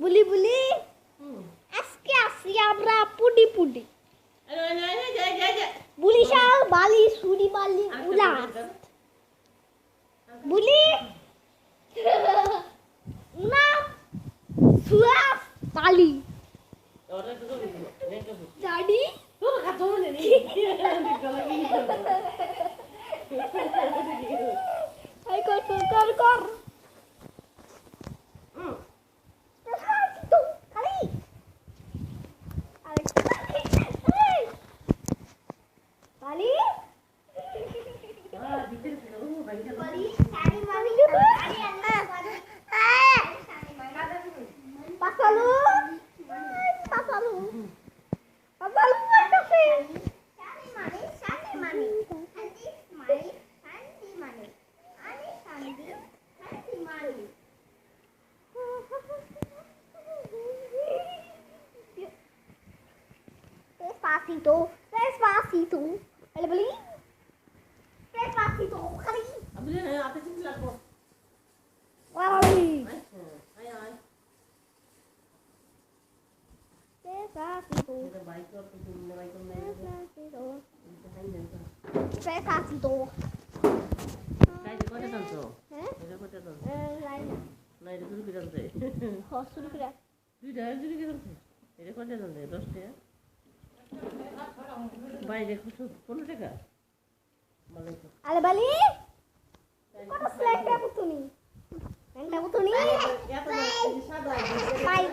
বুলি বুলি আজকে আসি আমরা পুডি পুডি বুলি শাল বালি সুরি বালি উলাস বুলি উনা সুয়াস বালি জানি Hai kor. Itu kali. Kali. Kali sari mami. Pasalu. Pasalu mana sih? Sari mami. Despacito. Boleh beli? Despacito kali. Abis ni apa sih lagu? Wali. Ayo. Despacito. Kita baik tu, kita baik tu. Despacito. Kita hanya tu. Despacito. Kau itu kau dah tahu? Eh? Kau dah tahu? Lain. Nah itu dulu kita tahu. Oh, sudah kira. Sudah dulu kita tahu. Ini kau dah tahu? Dos dia. Baik deh, kau tu kan? Malah tu. Ala bali? Kau tu selek tak betul ni? Yang tak betul ni? Ya tu, ini sahaja. Baik.